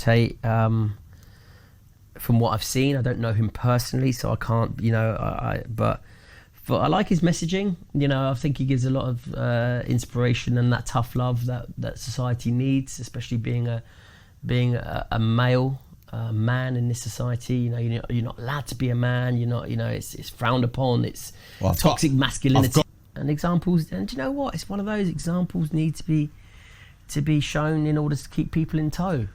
Tate. From what I've seen, I don't know him personally, so I can't, but I like his messaging. I think he gives a lot of inspiration and that tough love that society needs, especially being a male man in this society. You're not allowed to be a man. You're not. It's frowned upon. It's toxic masculinity and examples. And do you know what? It's one of those examples need to be shown in order to keep people in tow.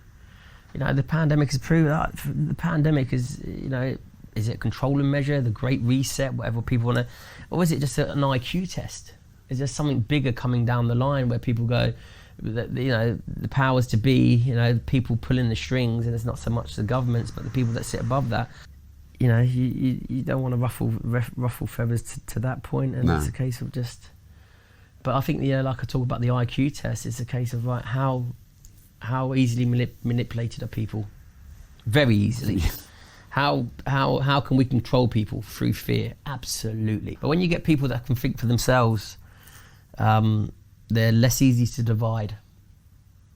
The pandemic has proved that. The pandemic is, is it a controlling measure, the Great Reset, whatever people want to, or is it just an IQ test? Is there something bigger coming down the line where people go, the powers to be, people pulling the strings, and it's not so much the governments, but the people that sit above that. You don't want to ruffle feathers to that point, and it's a case of just. But I think like I talk about the IQ test, it's a case of like how easily manipulated are people? Very easily. How can we control people? Through fear, absolutely. But when you get people that can think for themselves, they're less easy to divide.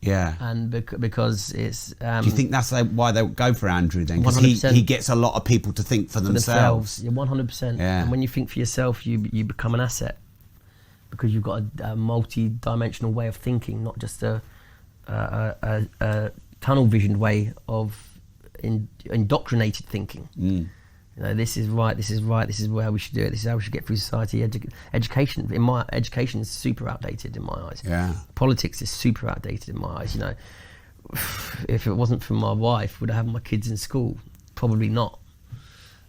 Yeah. And because it's... Do you think that's why they go for Andrew then? Because he gets a lot of people to think for themselves. Yeah, 100%. Yeah. And when you think for yourself, you become an asset, because you've got a multi-dimensional way of thinking, not just a tunnel visioned way of indoctrinated thinking. This is right, this is right, this is how we should do it, this is how we should get through society. Education is super outdated in my eyes. Yeah. Politics is super outdated in my eyes. If it wasn't for my wife, would I have my kids in school? Probably not.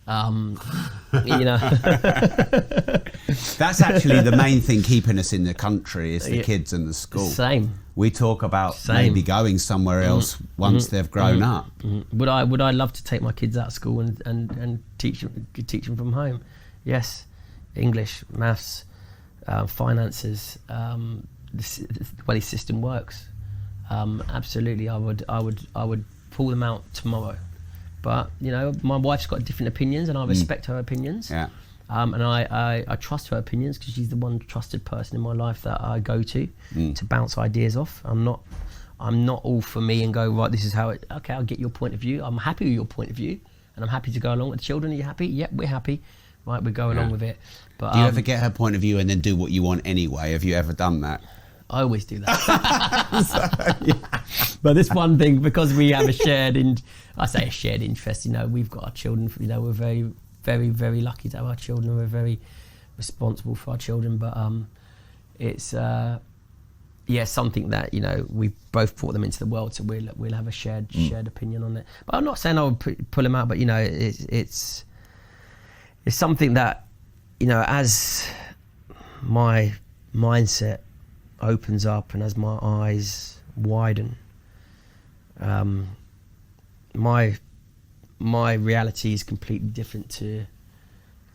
That's actually the main thing keeping us in the country, is the kids and the school. Same. We talk about maybe going somewhere else once they've grown up. Would I love to take my kids out of school and teach them from home? Yes. English, maths, finances, the way the system works. Absolutely, I would pull them out tomorrow. But my wife's got different opinions, and I respect her opinions. Yeah. And I trust her opinions, because she's the one trusted person in my life that I go to bounce ideas off. I'm not all for me and go, right, this is how it. Okay, I'll get your point of view. I'm happy with your point of view, and I'm happy to go along with the children. Are you happy? Yep, we're happy. Right, we go along with it. But do you ever get her point of view and then do what you want anyway? Have you ever done that? I always do that. But this one thing, because we have a shared interest. We've got our children. We're very, very, very lucky to have our children. We're very responsible for our children. But it's something that we've both brought them into the world, so we'll have a shared opinion on it. But I'm not saying I would pull them out. But it's something that as my mindset opens up and as my eyes widen, my reality is completely different to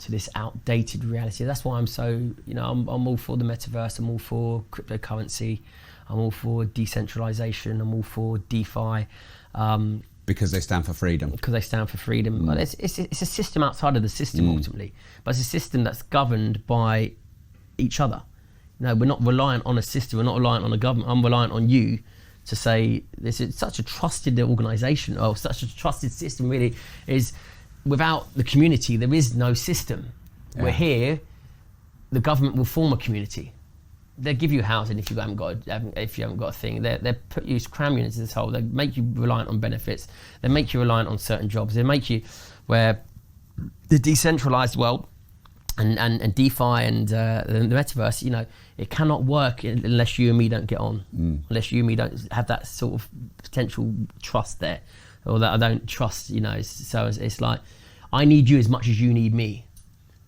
this outdated reality. That's why I'm so, I'm all for the metaverse, I'm all for cryptocurrency, I'm all for decentralization, I'm all for DeFi. Because they stand for freedom. Because they stand for freedom. But it's a system outside of the system ultimately. But it's a system that's governed by each other. We're not reliant on a system, we're not reliant on a government. I'm reliant on you to say this is such a trusted organisation, or such a trusted system really is. Without the community, there is no system. Yeah. We're here, the government will form a community. They'll give you housing if you haven't got a thing. They put you, cram you into this hole. They make you reliant on benefits. They make you reliant on certain jobs. They make you where the decentralised world and DeFi and the metaverse, it cannot work unless you and me don't get on, unless you and me don't have that sort of potential trust there, or that I don't trust, So it's like, I need you as much as you need me,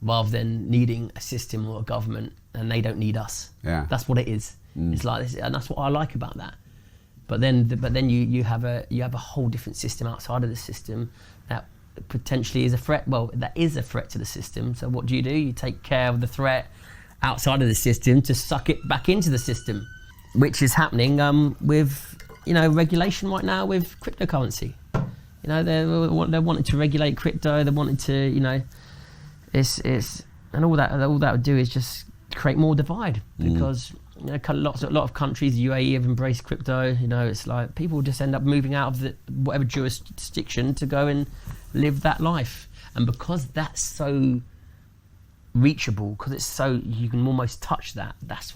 rather than needing a system or a government and they don't need us. Yeah. That's what it is. It's like this, and that's what I like about that. But then you have a whole different system outside of the system that potentially is a threat. Well, that is a threat to the system. So what do? You take care of the threat outside of the system to suck it back into the system, which is happening with regulation right now with cryptocurrency. They're wanting to regulate crypto. They're wanting to it's and all that would do is just create more divide, because You know, a lot of countries, UAE, have embraced crypto. You know, it's like people just end up moving out of whatever jurisdiction to go and live that life. And because that's so reachable, because it's so, you can almost touch that. That's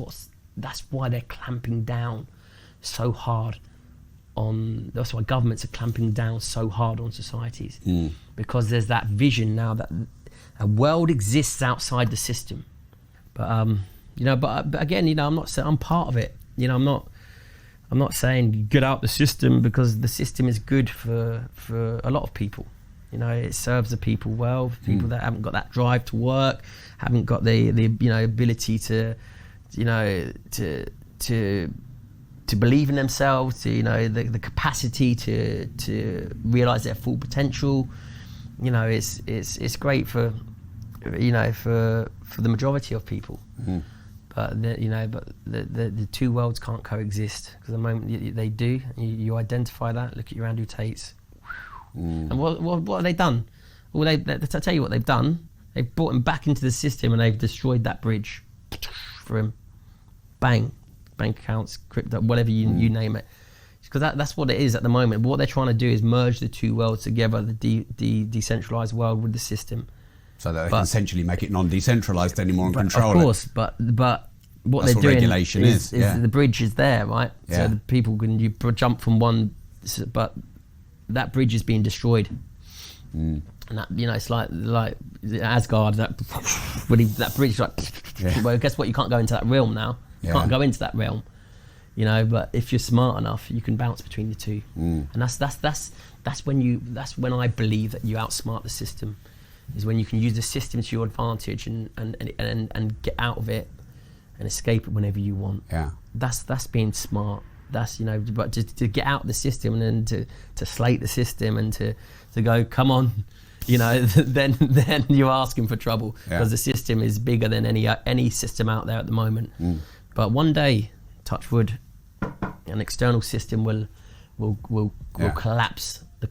why they're clamping down so hard on. That's why governments are clamping down so hard on societies, because there's that vision now that a world exists outside the system. But you know, but again, you know, I'm not saying I'm part of it. You know, I'm not saying get out the system, because the system is good for a lot of people. You know, it serves the people well. People that haven't got that drive to work, haven't got the you know, ability to, you know, to believe in themselves, to, you know, the capacity to realize their full potential. You know, it's great for, you know, for the majority of people. But the two worlds can't coexist, because the moment they do, you identify that. Look at your Andrew Tates. And what have they done? Well, I'll tell you what they've done. They've brought him back into the system, and they've destroyed that bridge for him. Bang, bank accounts, crypto, whatever you name it. Because that's what it is at the moment. What they're trying to do is merge the two worlds together, the decentralized world with the system. So that they can essentially make it non-decentralized anymore and control it. Of course, but what they're doing regulation is the bridge is there, right? Yeah. So the people you jump from one, but that bridge is being destroyed. And that, you know, it's like Asgard. That bridge, like, well, guess what? You can't go into that realm now. You can't go into that realm. You know, but if you're smart enough, you can bounce between the two. And that's when I believe that you outsmart the system. Is when you can use the system to your advantage and get out of it and escape it whenever you want. Yeah, that's being smart. That's, you know, but to get out of the system and then to slate the system and to go, come on, you know, then you're asking for trouble, because the system is bigger than any system out there at the moment. But one day, touch wood, an external system will collapse the